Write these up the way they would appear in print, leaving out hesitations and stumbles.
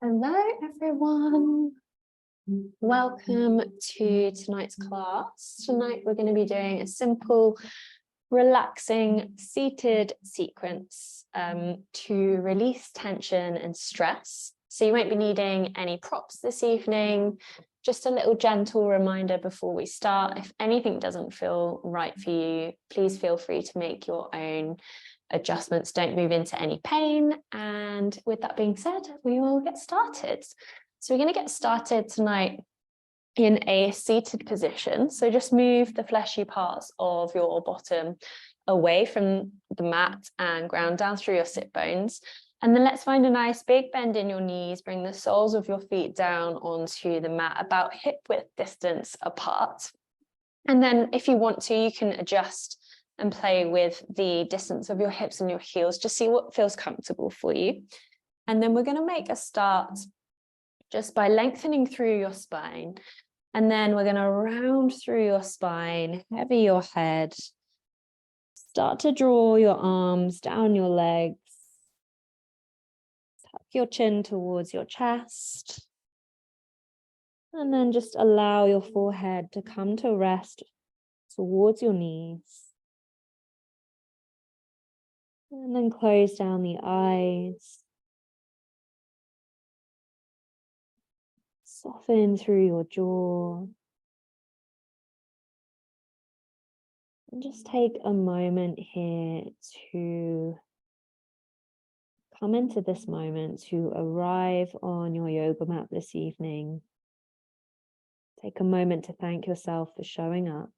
Hello, everyone. Welcome to tonight's class. Tonight, we're going to be doing a simple, relaxing, seated sequence to release tension and stress. So you won't be needing any props this evening. Just a little gentle reminder before we start. If anything doesn't feel right for you, please feel free to make your own adjustments. Don't move into any pain. And with that being said, we will get started. So we're going to get started tonight in a seated position. So just move the fleshy parts of your bottom away from the mat and ground down through your sit bones. And then let's find a nice big bend in your knees. Bring the soles of your feet down onto the mat about hip width distance apart. And then if you want to, you can adjust and play with the distance of your hips and your heels. Just see what feels comfortable for you. And then we're going to make a start just by lengthening through your spine. And then we're going to round through your spine, heavy your head. Start to draw your arms down your legs. Tuck your chin towards your chest. And then just allow your forehead to come to rest towards your knees. And then close down the eyes. Soften through your jaw. And just take a moment here to come into this moment, to arrive on your yoga mat this evening. Take a moment to thank yourself for showing up.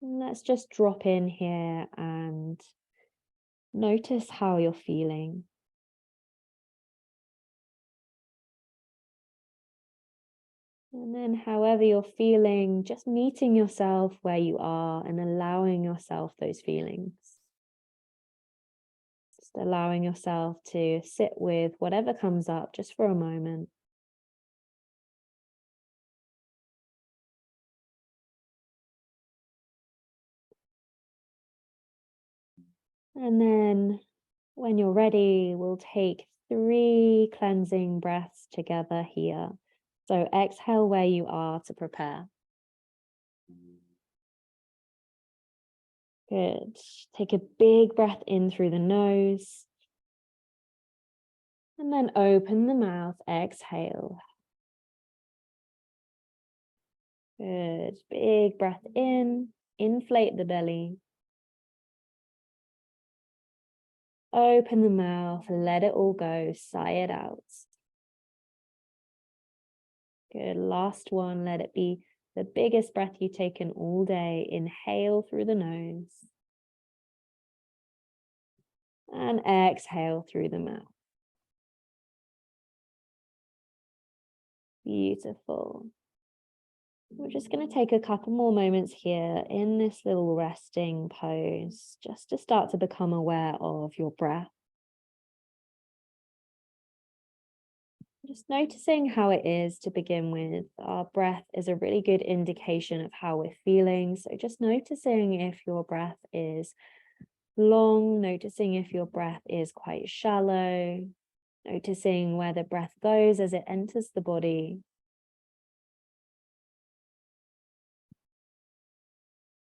And let's just drop in here and notice how you're feeling. And then however you're feeling, just meeting yourself where you are and allowing yourself those feelings. Just allowing yourself to sit with whatever comes up just for a moment. And then when you're ready, we'll take 3 cleansing breaths together here. So exhale where you are to prepare. Good. Take a big breath in through the nose. And then open the mouth, exhale. Good. Big breath in, inflate the belly. Open the mouth, let it all go, sigh it out. Good. Last one, let it be the biggest breath you've taken all day. Inhale through the nose. And exhale through the mouth. Beautiful. We're just going to take a couple more moments here in this little resting pose, just to start to become aware of your breath. Just noticing how it is to begin with. Our breath is a really good indication of how we're feeling. So just noticing if your breath is long, noticing if your breath is quite shallow, noticing where the breath goes as it enters the body.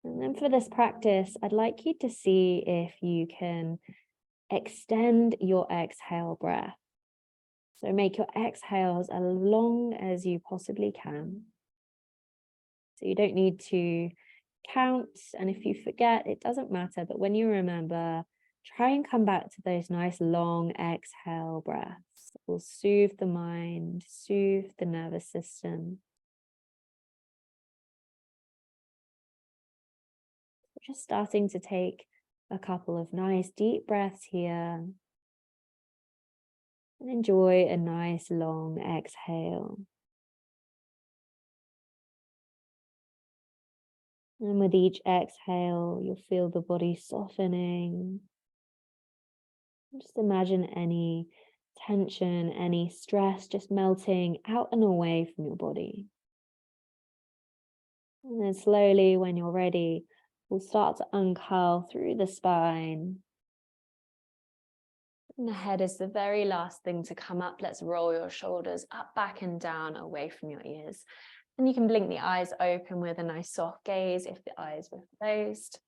And then for this practice, I'd like you to see if you can extend your exhale breath. So make your exhales as long as you possibly can. So you don't need to count, and if you forget, it doesn't matter, but when you remember, try and come back to those nice long exhale breaths. It will soothe the mind, soothe the nervous system. We're just starting to take a couple of nice deep breaths here and enjoy a nice long exhale. And with each exhale, you'll feel the body softening. Just imagine any tension, any stress just melting out and away from your body. And then slowly, when you're ready, we'll start to uncurl through the spine. And the head is the very last thing to come up. Let's roll your shoulders up, back and down, away from your ears. And you can blink the eyes open with a nice soft gaze if the eyes were closed.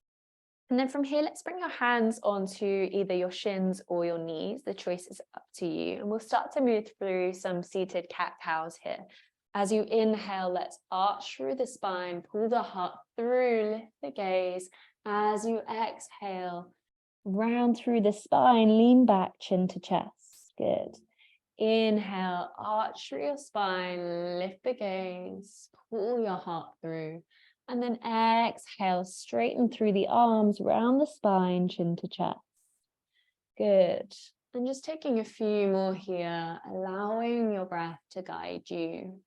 And then from here, let's bring your hands onto either your shins or your knees. The choice is up to you. And we'll start to move through some seated cat-cows here. As you inhale, let's arch through the spine, pull the heart through, lift the gaze. As you exhale, round through the spine, lean back, chin to chest. Good. Inhale, arch through your spine, lift the gaze, pull your heart through. And then exhale, straighten through the arms, round the spine, chin to chest. Good. And just taking a few more here, allowing your breath to guide you.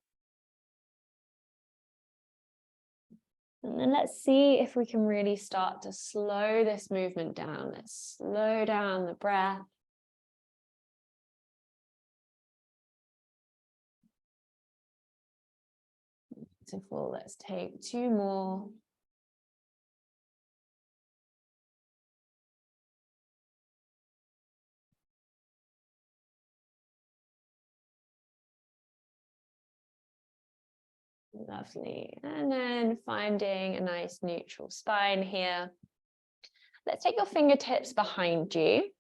And then let's see if we can really start to slow this movement down. Let's slow down the breath. Beautiful. Let's take 2 more. Lovely. And then finding a nice neutral spine here. Let's take your fingertips behind you.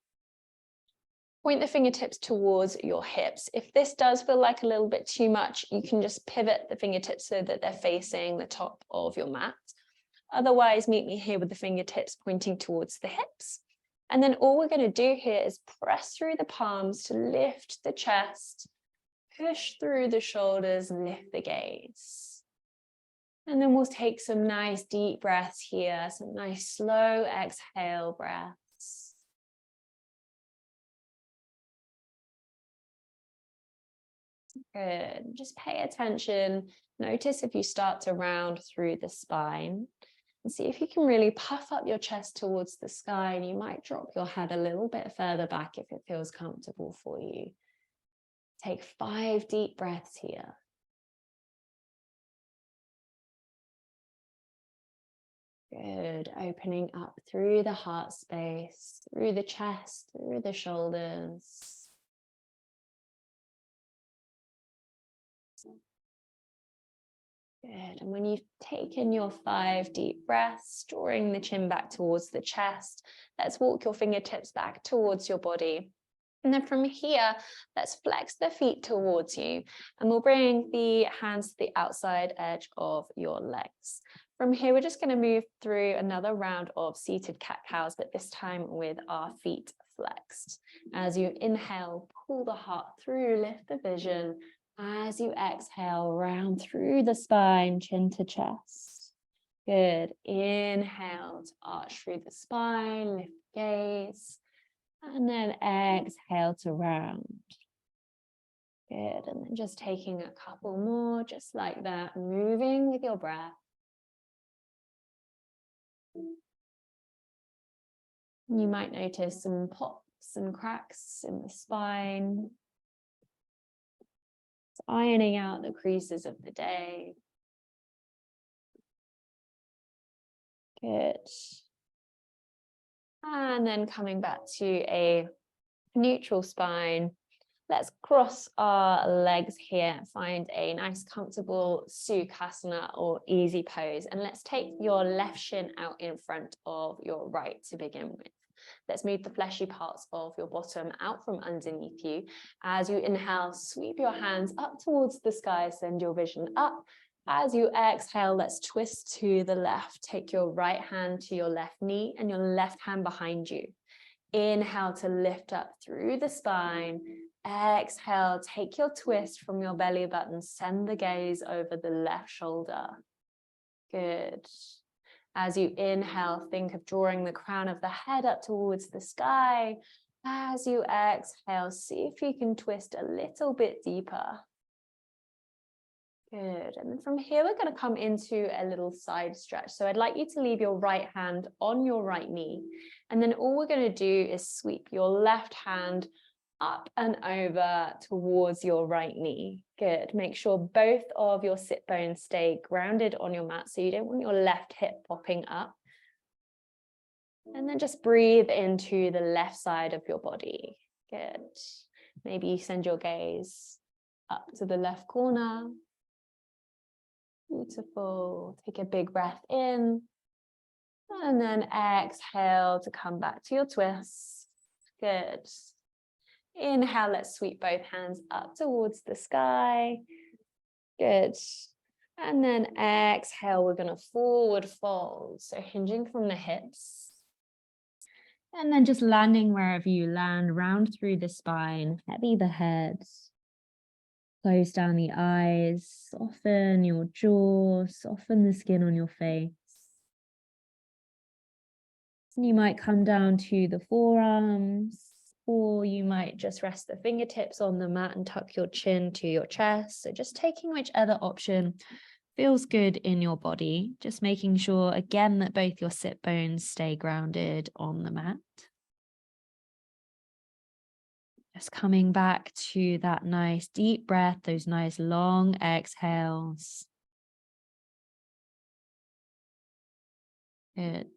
Point the fingertips towards your hips. If this does feel like a little bit too much, you can just pivot the fingertips so that they're facing the top of your mat. Otherwise, meet me here with the fingertips pointing towards the hips. And then all we're going to do here is press through the palms to lift the chest, push through the shoulders, and lift the gaze. And then we'll take some nice deep breaths here, some nice slow exhale breaths. Good. Just pay attention. Notice if you start to round through the spine and see if you can really puff up your chest towards the sky, and you might drop your head a little bit further back if it feels comfortable for you. Take 5 deep breaths here. Good. Opening up through the heart space, through the chest, through the shoulders. Good. And when you've taken your 5 deep breaths, drawing the chin back towards the chest, let's walk your fingertips back towards your body. And then from here, let's flex the feet towards you. And we'll bring the hands to the outside edge of your legs. From here, we're just going to move through another round of seated cat-cows, but this time with our feet flexed. As you inhale, pull the heart through, lift the vision. As you exhale, round through the spine, chin to chest. Good. Inhale to arch through the spine, lift the gaze. And then exhale to round. Good. And then just taking a couple more, just like that, moving with your breath. You might notice some pops and cracks in the spine. It's ironing out the creases of the day. Good. And then coming back to a neutral spine. Let's cross our legs here, find a nice comfortable Sukhasana or easy pose. And let's take your left shin out in front of your right to begin with. Let's move the fleshy parts of your bottom out from underneath you. As you inhale, sweep your hands up towards the sky, send your vision up. As you exhale, let's twist to the left. Take your right hand to your left knee and your left hand behind you. Inhale to lift up through the spine. Exhale, take your twist from your belly button, send the gaze over the left shoulder. Good. As you inhale, think of drawing the crown of the head up towards the sky. As you exhale, see if you can twist a little bit deeper. Good. And then from here, we're going to come into a little side stretch. So I'd like you to leave your right hand on your right knee. And then all we're going to do is sweep your left hand up and over towards your right knee. Good. Make sure both of your sit bones stay grounded on your mat, so you don't want your left hip popping up. And then just breathe into the left side of your body. Good. Maybe you send your gaze up to the left corner. Beautiful. Take a big breath in. And then exhale to come back to your twist. Good. Inhale, let's sweep both hands up towards the sky. Good. And then exhale, we're going to forward fold. So hinging from the hips. And then just landing wherever you land, round through the spine, heavy the head. Close down the eyes, soften your jaw, soften the skin on your face. And you might come down to the forearms, or you might just rest the fingertips on the mat and tuck your chin to your chest. So just taking whichever option feels good in your body, just making sure again that both your sit bones stay grounded on the mat. Just coming back to that nice deep breath, those nice long exhales. Good.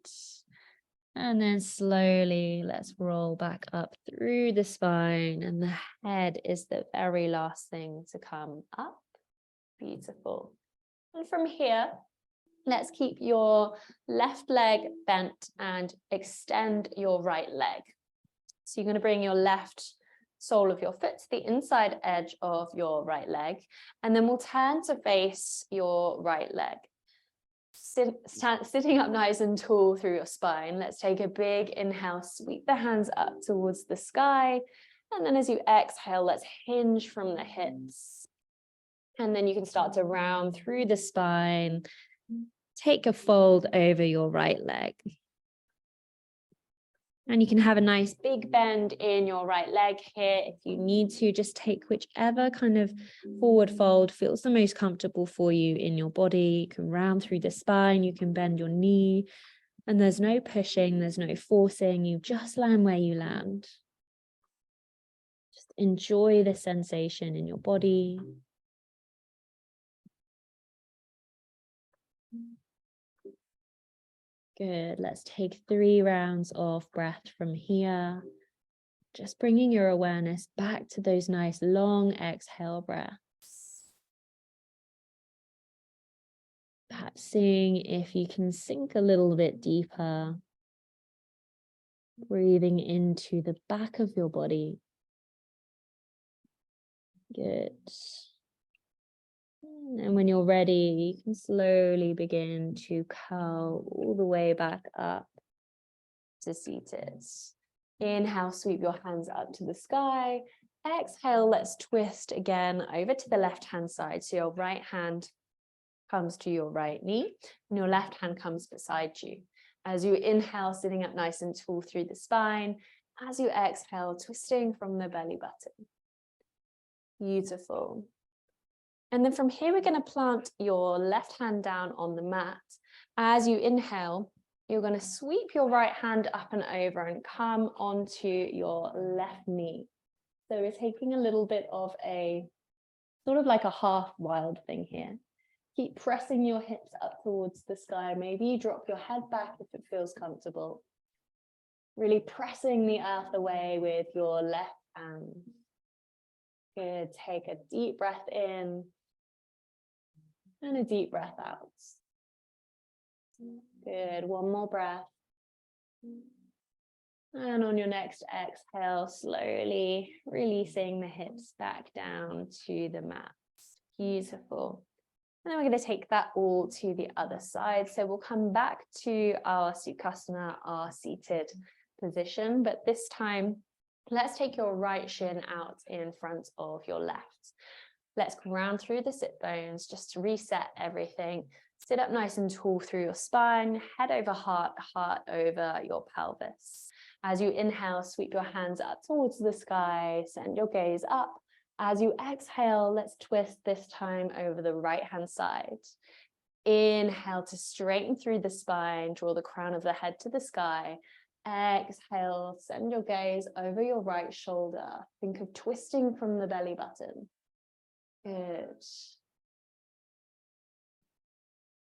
And then slowly, let's roll back up through the spine, and the head is the very last thing to come up. Beautiful. And from here, let's keep your left leg bent and extend your right leg. So you're going to bring your left sole of your foot to the inside edge of your right leg, and then we'll turn to face your right leg. Sitting up nice and tall through your spine, let's take a big inhale, sweep the hands up towards the sky, and then as you exhale, let's hinge from the hips. And then you can start to round through the spine, take a fold over your right leg. And you can have a nice big bend in your right leg here. If you need to, just take whichever kind of forward fold feels the most comfortable for you in your body. You can round through the spine, you can bend your knee, and there's no pushing, there's no forcing. You just land where you land. Just enjoy the sensation in your body. Good. Let's take 3 rounds of breath from here. Just bringing your awareness back to those nice long exhale breaths. Perhaps seeing if you can sink a little bit deeper. Breathing into the back of your body. Good. And when you're ready, you can slowly begin to curl all the way back up to seated. Inhale, sweep your hands up to the sky. Exhale, let's twist again over to the left-hand side. So your right hand comes to your right knee and your left hand comes beside you. As you inhale, sitting up nice and tall through the spine. As you exhale, twisting from the belly button. Beautiful. And then from here, we're going to plant your left hand down on the mat. As you inhale, you're going to sweep your right hand up and over and come onto your left knee. So we're taking a little bit of a, sort of like a half wild thing here. Keep pressing your hips up towards the sky. Maybe you drop your head back if it feels comfortable. Really pressing the earth away with your left hand. Good. Take a deep breath in. And a deep breath out. Good. One more breath. And on your next exhale, slowly releasing the hips back down to the mat. Beautiful. And then we're going to take that all to the other side. So we'll come back to our Sukhasana, our seated position. But this time, let's take your right shin out in front of your left. Let's ground through the sit bones just to reset everything. Sit up nice and tall through your spine, head over heart, heart over your pelvis. As you inhale, sweep your hands up towards the sky, send your gaze up. As you exhale, let's twist this time over the right-hand side. Inhale to straighten through the spine, draw the crown of the head to the sky. Exhale, send your gaze over your right shoulder. Think of twisting from the belly button. Good.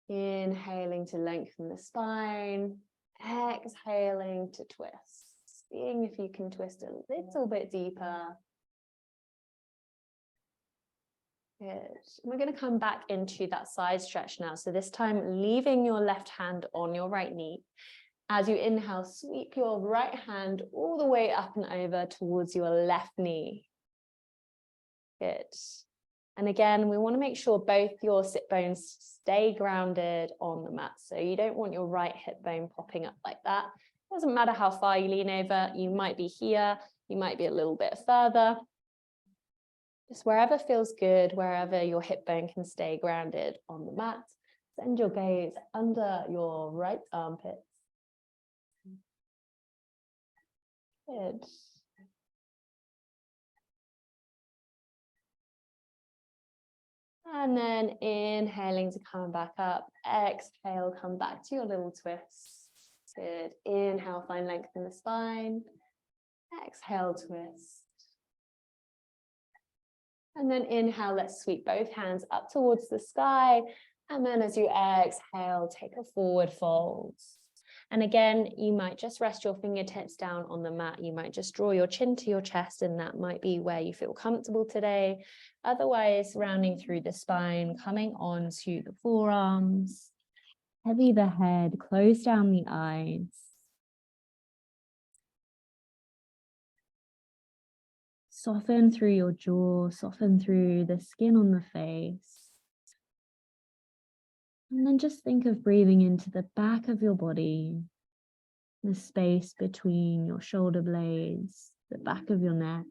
Inhaling to lengthen the spine. Exhaling to twist. seeing if you can twist a little bit deeper. Good. And we're going to come back into that side stretch now. So this time, leaving your left hand on your right knee. As you inhale, sweep your right hand all the way up and over towards your left knee. Good. And again, we want to make sure both your sit bones stay grounded on the mat. So you don't want your right hip bone popping up like that. Doesn't matter how far you lean over. You might be here, you might be a little bit further. Just wherever feels good, wherever your hip bone can stay grounded on the mat. Send your gaze under your right armpit. Good. And then inhaling to come back up. Exhale, come back to your little twist. Good. Inhale, find length in the spine. Exhale, twist. And then inhale, let's sweep both hands up towards the sky. And then as you exhale, take a forward fold. And again, you might just rest your fingertips down on the mat. You might just draw your chin to your chest, and that might be where you feel comfortable today. Otherwise, rounding through the spine, coming on to the forearms. Heavy the head, close down the eyes. Soften through your jaw, soften through the skin on the face. And then just think of breathing into the back of your body, the space between your shoulder blades, the back of your neck.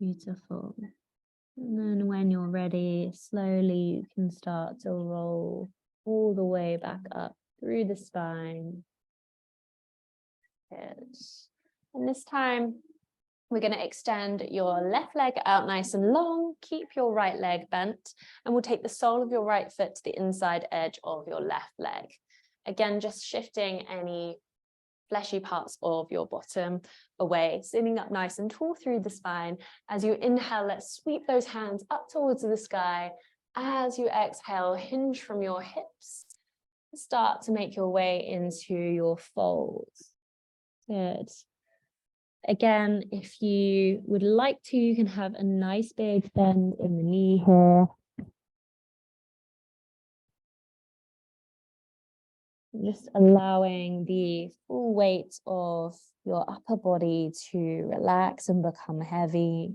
Beautiful. And then when you're ready, slowly you can start to roll all the way back up through the spine. Good. And this time, we're going to extend your left leg out nice and long. Keep your right leg bent, and we'll take the sole of your right foot to the inside edge of your left leg. Again, just shifting any fleshy parts of your bottom away, sitting up nice and tall through the spine. As you inhale, let's sweep those hands up towards the sky. As you exhale, hinge from your hips. Start to make your way into your folds. Good. Again, if you would like to, you can have a nice big bend in the knee here. Just allowing the full weight of your upper body to relax and become heavy.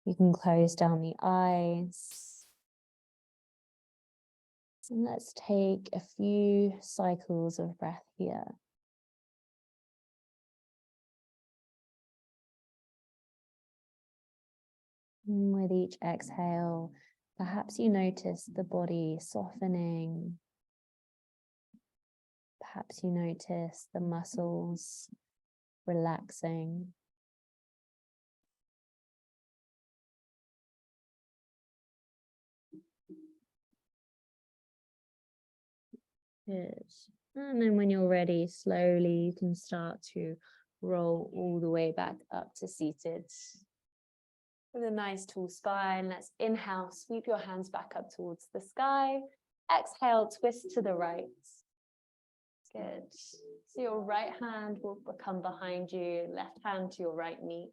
You can close down the eyes. And let's take a few cycles of breath here. And with each exhale, perhaps you notice the body softening. Perhaps you notice the muscles relaxing. Good. And then when you're ready, slowly you can start to roll all the way back up to seated. With a nice tall spine, let's inhale, sweep your hands back up towards the sky. Exhale, twist to the right. Good. So your right hand will come behind you, left hand to your right knee.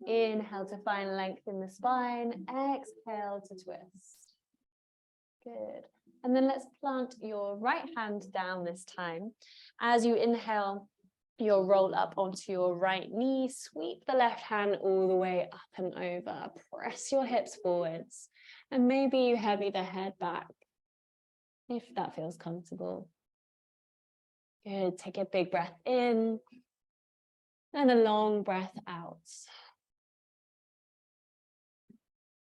Inhale to find length in the spine. Exhale to twist. Good. And then let's plant your right hand down this time. As you inhale, you'll roll up onto your right knee, sweep the left hand all the way up and over, press your hips forwards, and maybe you heavy the head back if that feels comfortable. Good, take a big breath in and a long breath out.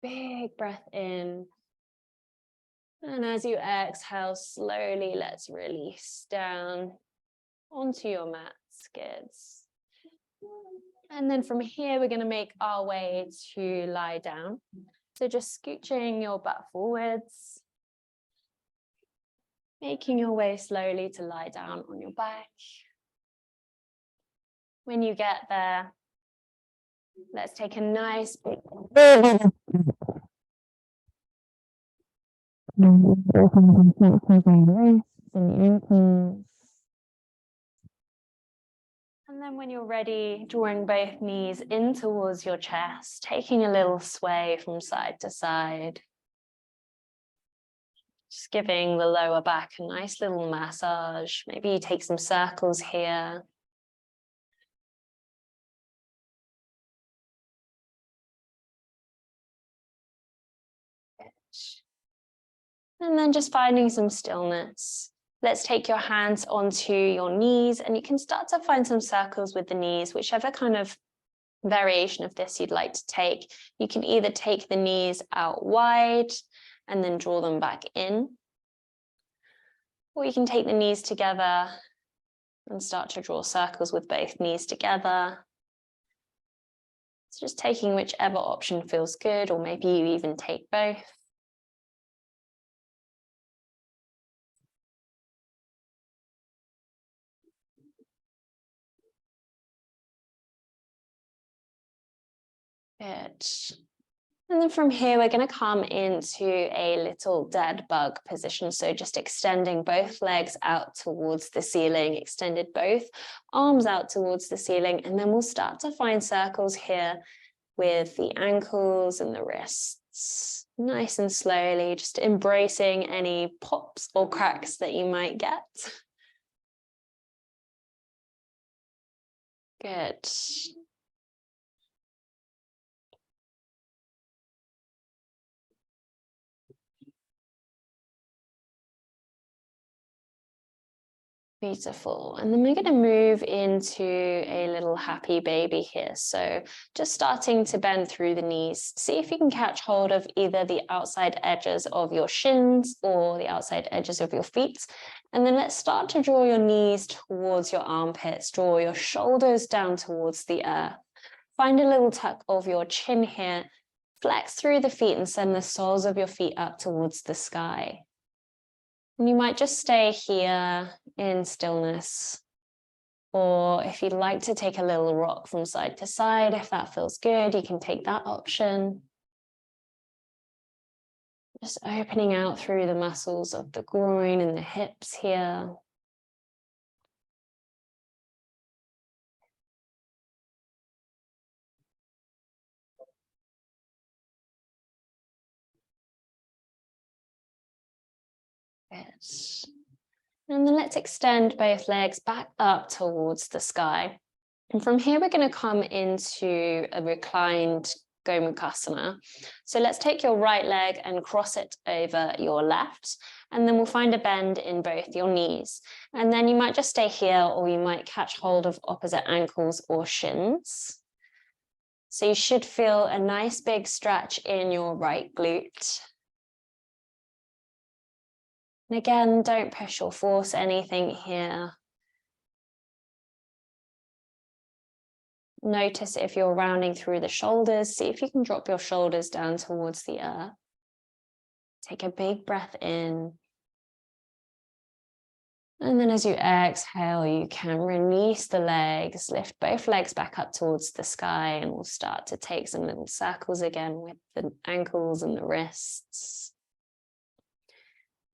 Big breath in. And as you exhale, slowly let's release down onto your mat. Good. And then from here, we're going to make our way to lie down. So just scooching your butt forwards, making your way slowly to lie down on your back. When you get there, let's take a nice big Open the wrists and the ankles. And then when you're ready, drawing both knees in towards your chest, taking a little sway from side to side. Just giving the lower back a nice little massage. Maybe you take some circles here. And then just finding some stillness. Let's take your hands onto your knees and you can start to find some circles with the knees, whichever kind of variation of this you'd like to take. You can either take the knees out wide and then draw them back in, or you can take the knees together and start to draw circles with both knees together. So just taking whichever option feels good, or maybe you even take both. Good. And then from here, we're going to come into a little dead bug position. So just extending both legs out towards the ceiling, extended both arms out towards the ceiling, and then we'll start to find circles here with the ankles and the wrists. Nice and slowly, just embracing any pops or cracks that you might get. Good. Beautiful. And then we're going to move into a little happy baby here. So just starting to bend through the knees. See if you can catch hold of either the outside edges of your shins or the outside edges of your feet. And then let's start to draw your knees towards your armpits. Draw your shoulders down towards the earth. Find a little tuck of your chin here. Flex through the feet and send the soles of your feet up towards the sky. And you might just stay here in stillness. Or if you'd like to take a little rock from side to side, if that feels good, you can take that option. Just opening out through the muscles of the groin and the hips here. Good. And then let's extend both legs back up towards the sky. And from here, we're going to come into a reclined Gomukhasana. So let's take your right leg and cross it over your left. And then we'll find a bend in both your knees. And then you might just stay here, or you might catch hold of opposite ankles or shins. So you should feel a nice big stretch in your right glute. And again, don't push or force anything here. Notice if you're rounding through the shoulders, see if you can drop your shoulders down towards the earth. Take a big breath in. And then as you exhale, you can release the legs, lift both legs back up towards the sky, and we'll start to take some little circles again with the ankles and the wrists.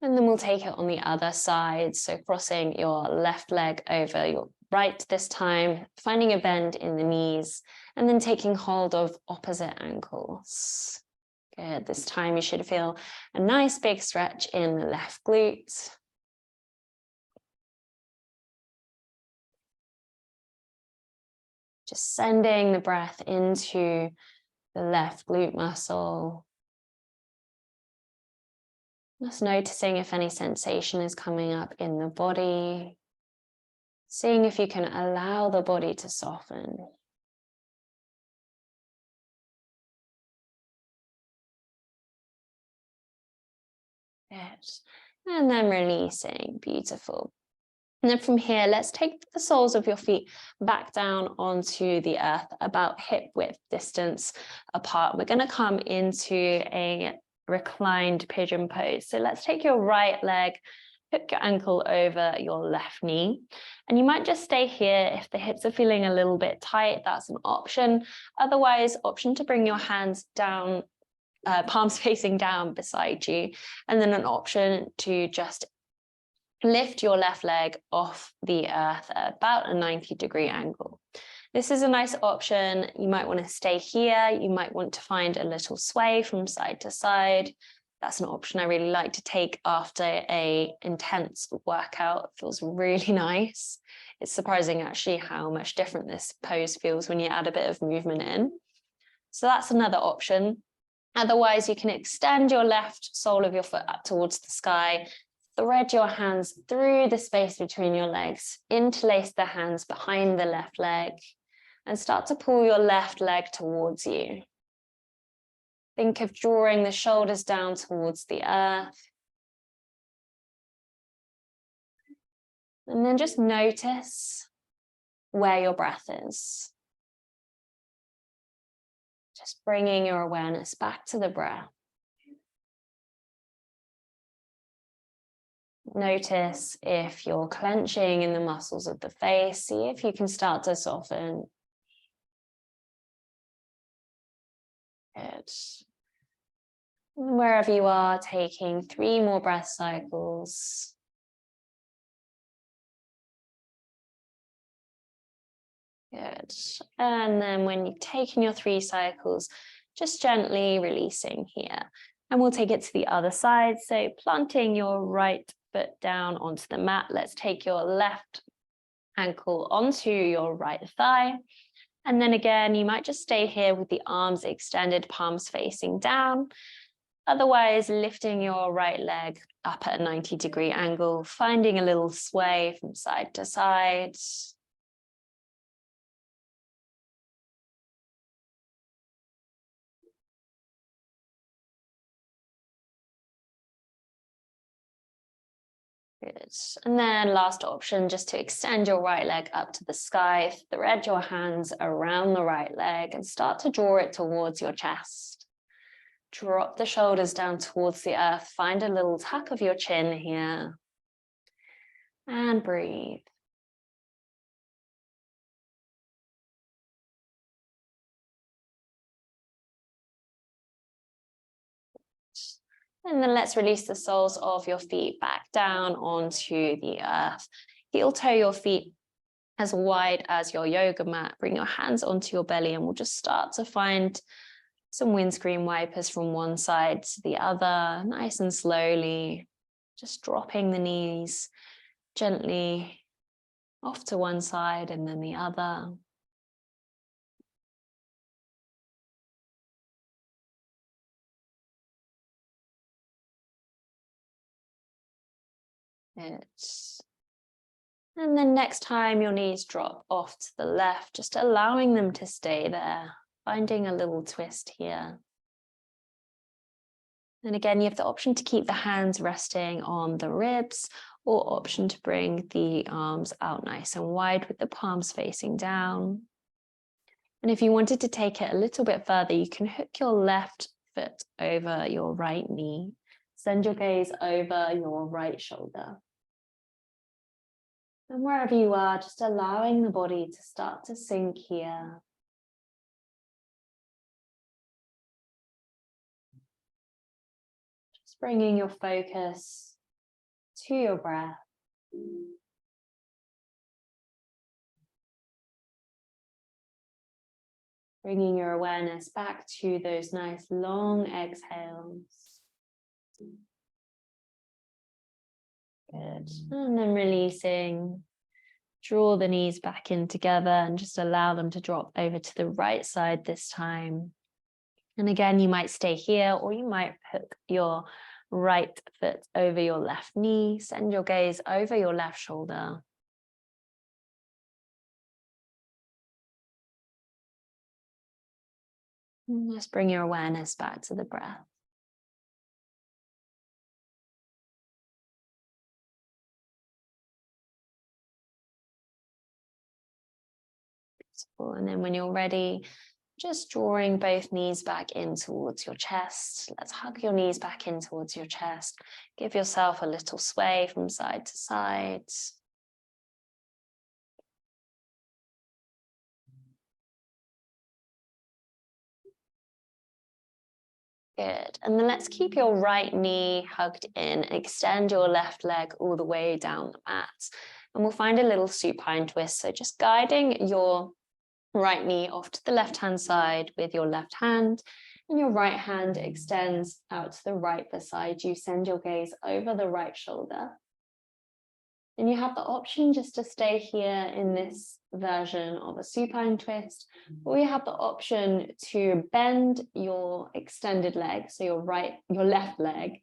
And then we'll take it on the other side. So crossing your left leg over your right this time, finding a bend in the knees, and then taking hold of opposite ankles. Good. This time you should feel a nice big stretch in the left glute. Just sending the breath into the left glute muscle. Just noticing if any sensation is coming up in the body. Seeing if you can allow the body to soften. Good. And then releasing. Beautiful. And then from here, let's take the soles of your feet back down onto the earth, about hip width distance apart. We're going to come into a reclined pigeon pose. So let's take your right leg, hook your ankle over your left knee. And you might just stay here. If the hips are feeling a little bit tight, that's an option. Otherwise, option to bring your hands down palms facing down beside you, and then an option to just lift your left leg off the earth at about a 90-degree angle. This is a nice option. You might want to stay here. You might want to find a little sway from side to side. That's an option I really like to take after an intense workout. It feels really nice. It's surprising actually how much different this pose feels when you add a bit of movement in. So that's another option. Otherwise, you can extend your left sole of your foot up towards the sky, thread your hands through the space between your legs, interlace the hands behind the left leg, and start to pull your left leg towards you. Think of drawing the shoulders down towards the earth. And then just notice where your breath is. Just bringing your awareness back to the breath. Notice if you're clenching in the muscles of the face. See if you can start to soften. Good. And wherever you are, taking 3 more breath cycles. Good. And then when you've taken your 3 cycles, just gently releasing here. And we'll take it to the other side. So planting your right foot down onto the mat. Let's take your left ankle onto your right thigh. And then again, you might just stay here with the arms extended, palms facing down. Otherwise, lifting your right leg up at a 90-degree angle, finding a little sway from side to side. Good. And then last option, just to extend your right leg up to the sky, thread your hands around the right leg and start to draw it towards your chest. Drop the shoulders down towards the earth. Find a little tuck of your chin here. And breathe. And then let's release the soles of your feet back down onto the earth. Heel toe your feet as wide as your yoga mat. Bring your hands onto your belly and we'll just start to find some windscreen wipers from one side to the other, nice and slowly, just dropping the knees gently off to one side and then the other. And then next time your knees drop off to the left, just allowing them to stay there, finding a little twist here. And again, you have the option to keep the hands resting on the ribs or option to bring the arms out nice and wide with the palms facing down. And if you wanted to take it a little bit further, you can hook your left foot over your right knee. Send your gaze over your right shoulder. And wherever you are, just allowing the body to start to sink here. Just bringing your focus to your breath. Bringing your awareness back to those nice long exhales. Good. And then releasing. Draw the knees back in together and just allow them to drop over to the right side this time. And again, you might stay here or you might hook your right foot over your left knee. Send your gaze over your left shoulder. And just bring your awareness back to the breath. Beautiful. And then when you're ready, just drawing both knees back in towards your chest. Let's hug your knees back in towards your chest. Give yourself a little sway from side to side. Good. And then let's keep your right knee hugged in. Extend your left leg all the way down the mat. And we'll find a little supine twist. So just guiding your right knee off to the left-hand side with your left hand. And your right hand extends out to the right beside you. Send your gaze over the right shoulder. And you have the option just to stay here in this version of a supine twist, or you have the option to bend your extended leg, so your left leg,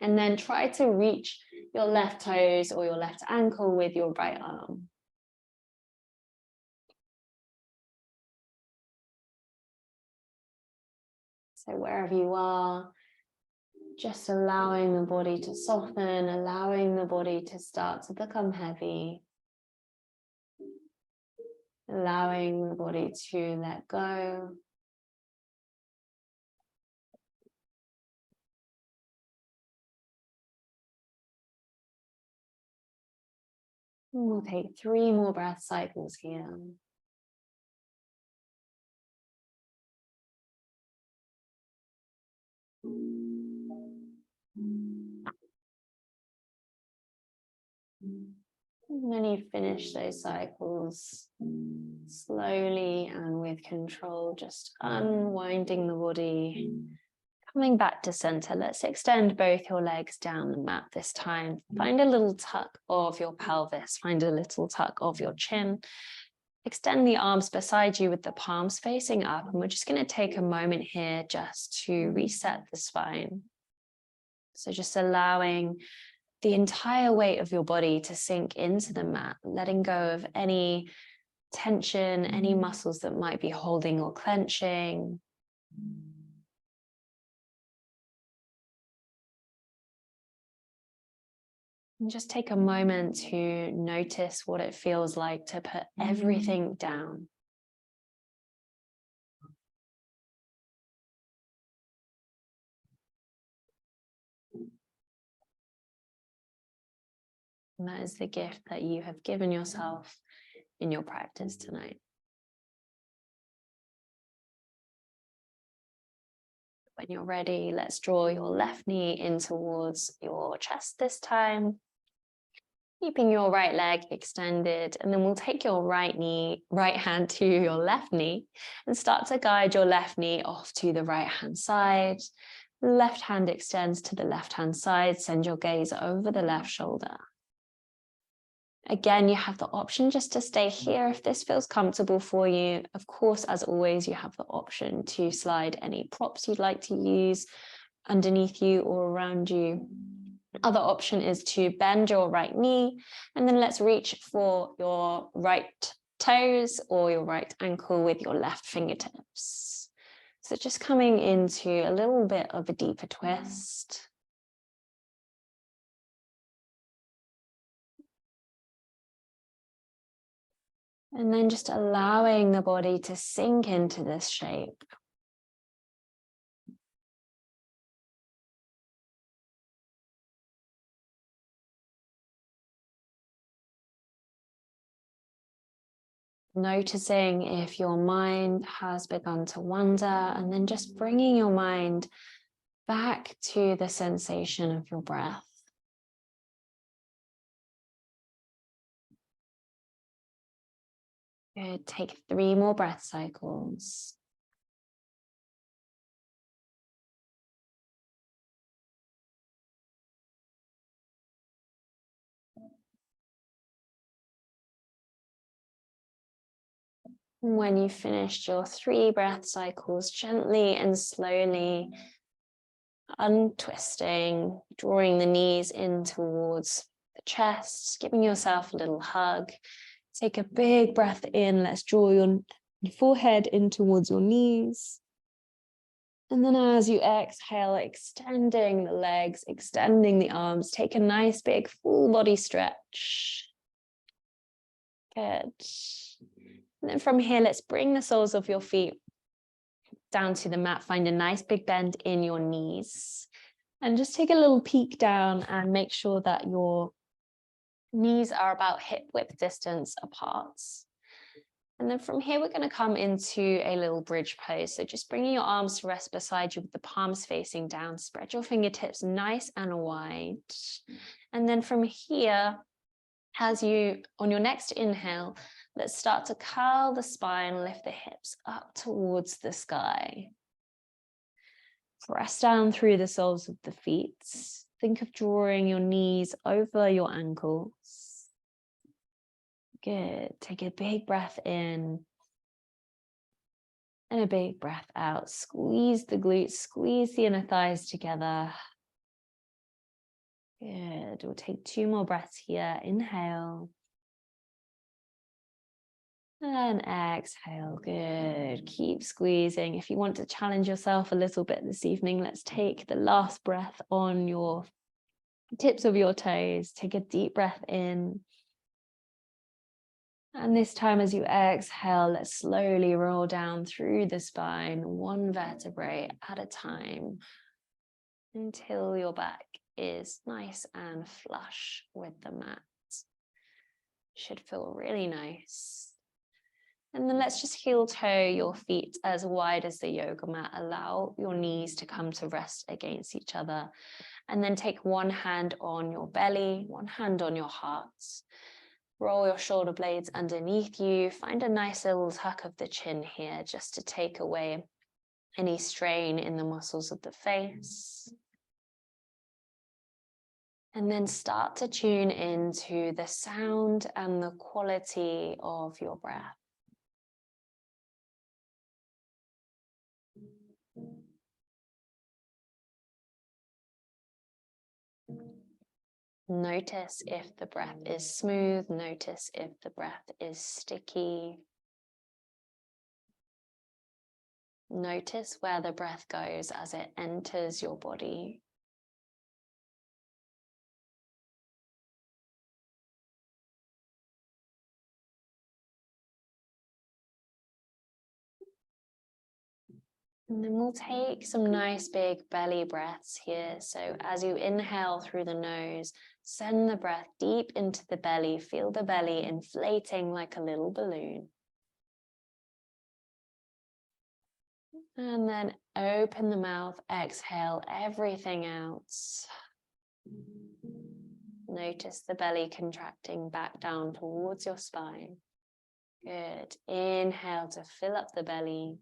and then try to reach your left toes or your left ankle with your right arm. So wherever you are, just allowing the body to soften, allowing the body to start to become heavy. Allowing the body to let go. And we'll take 3 more breath cycles here. And when you finish those cycles, slowly and with control, just unwinding the body, coming back to center. Let's extend both your legs down the mat this time. Find a little tuck of your pelvis, find a little tuck of your chin. Extend the arms beside you with the palms facing up, and we're just going to take a moment here just to reset the spine. So just allowing the entire weight of your body to sink into the mat, letting go of any tension, any muscles that might be holding or clenching. And just take a moment to notice what it feels like to put everything down. And that is the gift that you have given yourself in your practice tonight. When you're ready, let's draw your left knee in towards your chest this time. Keeping your right leg extended, and then we'll take your right hand to your left knee and start to guide your left knee off to the right hand side. Left hand extends to the left hand side. Send your gaze over the left shoulder. Again, you have the option just to stay here if this feels comfortable for you. Of course, as always, you have the option to slide any props you'd like to use underneath you or around you. Other option is to bend your right knee, and then let's reach for your right toes or your right ankle with your left fingertips. So just coming into a little bit of a deeper twist. And then just allowing the body to sink into this shape. Noticing if your mind has begun to wander, and then just bringing your mind back to the sensation of your breath. Good. Take 3 more breath cycles. When you've finished your 3 breath cycles, gently and slowly untwisting, drawing the knees in towards the chest, giving yourself a little hug. Take a big breath in. Let's draw your forehead in towards your knees. And then as you exhale, extending the legs, extending the arms, take a nice big full body stretch. Good. And then from here, let's bring the soles of your feet down to the mat. Find a nice big bend in your knees. And just take a little peek down and make sure that your knees are about hip width distance apart. And then from here, we're going to come into a little bridge pose. So just bringing your arms to rest beside you with the palms facing down. Spread your fingertips nice and wide. And then from here, as you, on your next inhale, let's start to curl the spine, lift the hips up towards the sky. Press down through the soles of the feet. Think of drawing your knees over your ankles. Good. Take a big breath in and a big breath out. Squeeze the glutes, squeeze the inner thighs together. Good. We'll take 2 more breaths here. Inhale. And exhale. Good. Keep squeezing. If you want to challenge yourself a little bit this evening, let's take the last breath on your tips of your toes. Take a deep breath in. And this time, as you exhale, let's slowly roll down through the spine, 1 vertebrae at a time, until your back is nice and flush with the mat. Should feel really nice. And then let's just heel toe your feet as wide as the yoga mat. Allow your knees to come to rest against each other. And then take 1 hand on your belly, 1 hand on your heart. Roll your shoulder blades underneath you. Find a nice little tuck of the chin here just to take away any strain in the muscles of the face. And then start to tune into the sound and the quality of your breath. Notice if the breath is smooth. Notice if the breath is sticky. Notice where the breath goes as it enters your body. And then we'll take some nice big belly breaths here. So as you inhale through the nose, send the breath deep into the belly. Feel the belly inflating like a little balloon. And then open the mouth, exhale everything out. Notice the belly contracting back down towards your spine. Good. Inhale to fill up the belly.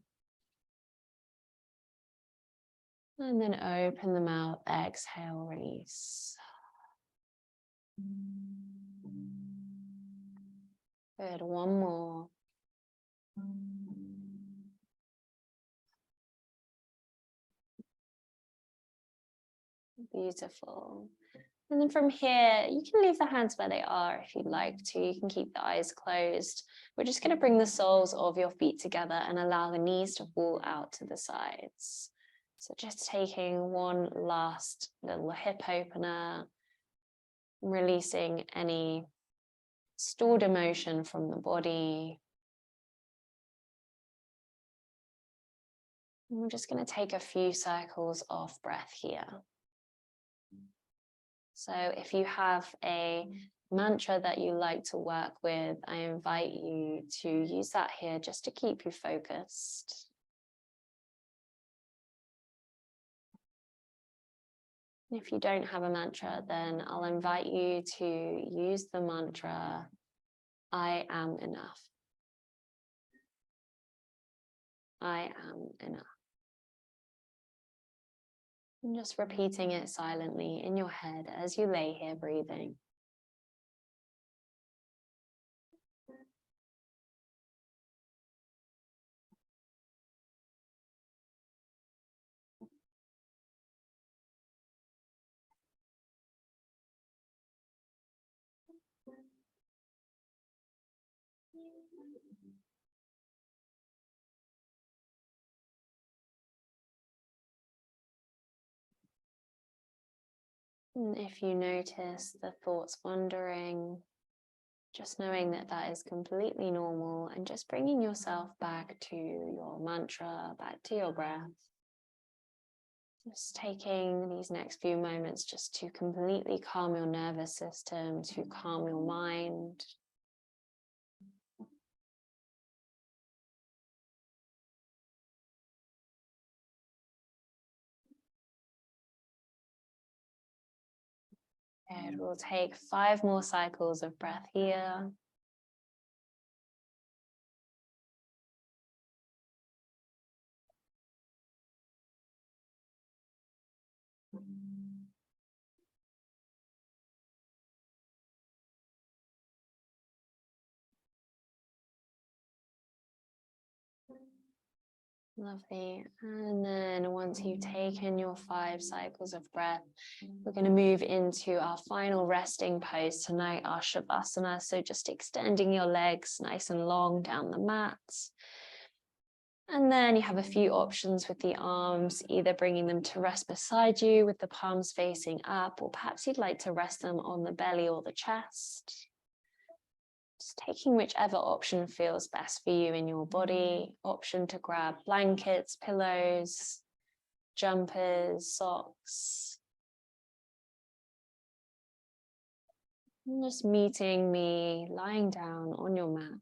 And then open the mouth, exhale, release. Good, 1 more. Beautiful. And then from here, you can leave the hands where they are if you'd like to. You can keep the eyes closed. We're just going to bring the soles of your feet together and allow the knees to fall out to the sides. So just taking 1 last little hip opener, releasing any stored emotion from the body. And we're just going to take a few cycles of breath here. So if you have a mantra that you like to work with, I invite you to use that here just to keep you focused. If you don't have a mantra, then I'll invite you to use the mantra, I am enough. I am enough. And just repeating it silently in your head as you lay here breathing. And if you notice the thoughts wandering, just knowing that that is completely normal and just bringing yourself back to your mantra, back to your breath. Just taking these next few moments just to completely calm your nervous system, to calm your mind. Good. We'll take 5 more cycles of breath here. Lovely. And then once you've taken your 5 cycles of breath, we're going to move into our final resting pose tonight, our Shavasana. So just extending your legs nice and long down the mat. And then you have a few options with the arms, either bringing them to rest beside you with the palms facing up, or perhaps you'd like to rest them on the belly or the chest. Just taking whichever option feels best for you in your body. Option to grab blankets, pillows, jumpers, socks. And just meeting me lying down on your mat.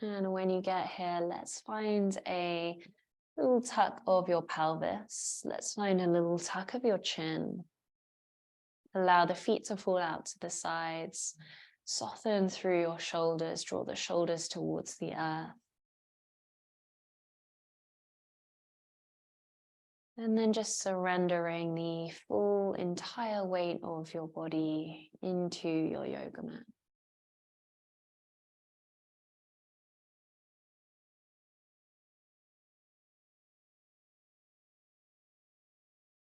And when you get here, let's find a little tuck of your pelvis. Let's find a little tuck of your chin. Allow the feet to fall out to the sides. Soften through your shoulders. Draw the shoulders towards the earth. And then just surrendering the full entire weight of your body into your yoga mat.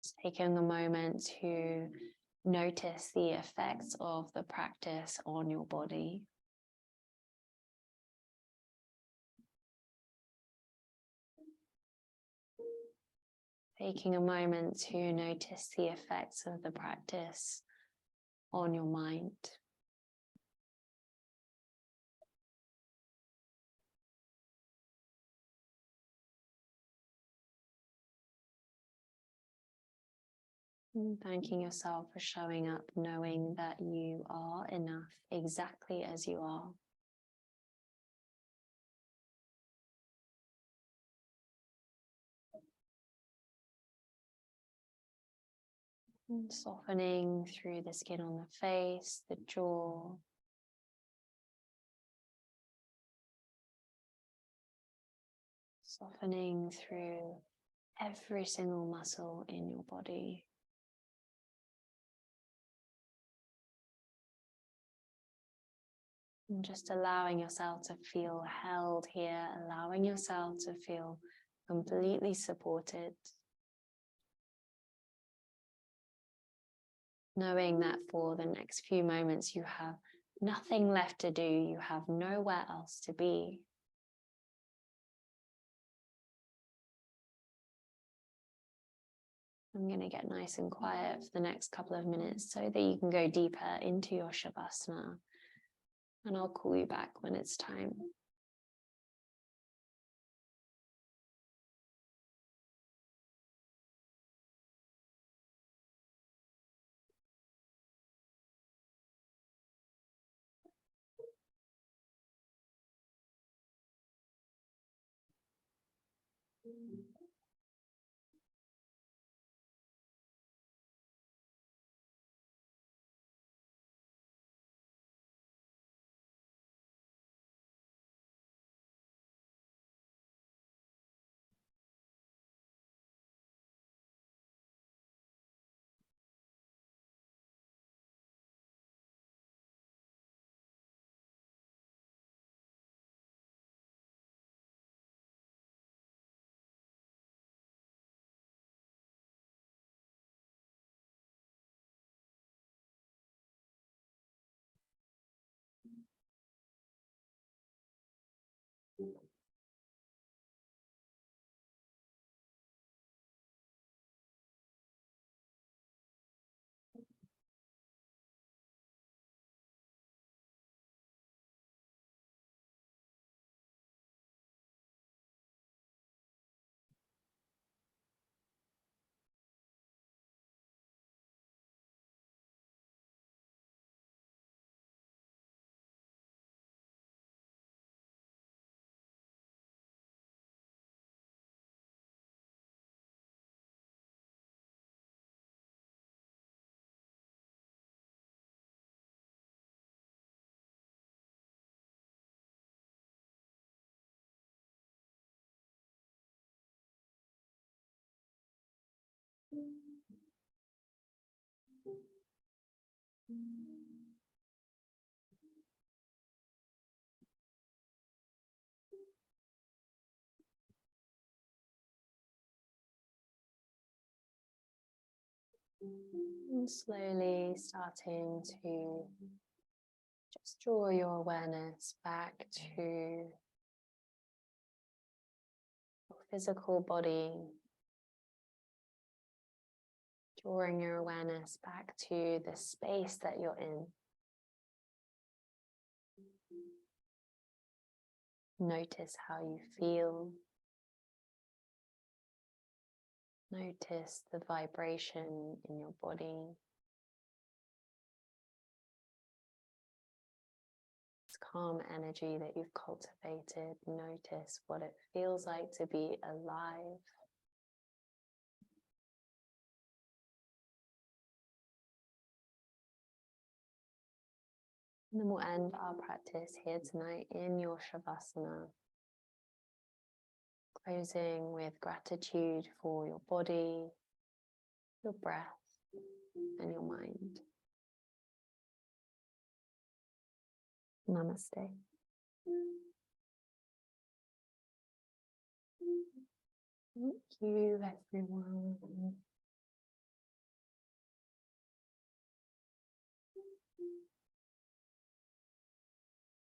Just taking a moment to notice the effects of the practice on your body. Taking a moment to notice the effects of the practice on your mind. And thanking yourself for showing up, knowing that you are enough exactly as you are. And softening through the skin on the face, the jaw. Softening through every single muscle in your body. And just allowing yourself to feel held here, allowing yourself to feel completely supported. Knowing that for the next few moments you have nothing left to do, you have nowhere else to be. I'm going to get nice and quiet for the next couple of minutes so that you can go deeper into your Shavasana. And I'll call you back when it's time. And slowly starting to just draw your awareness back to your physical body, drawing your awareness back to the space that you're in. Notice how you feel. Notice the vibration in your body. This calm energy that you've cultivated. Notice what it feels like to be alive. And then we'll end our practice here tonight in your Shavasana. Closing with gratitude for your body, your breath, and your mind. Namaste. Thank you, everyone.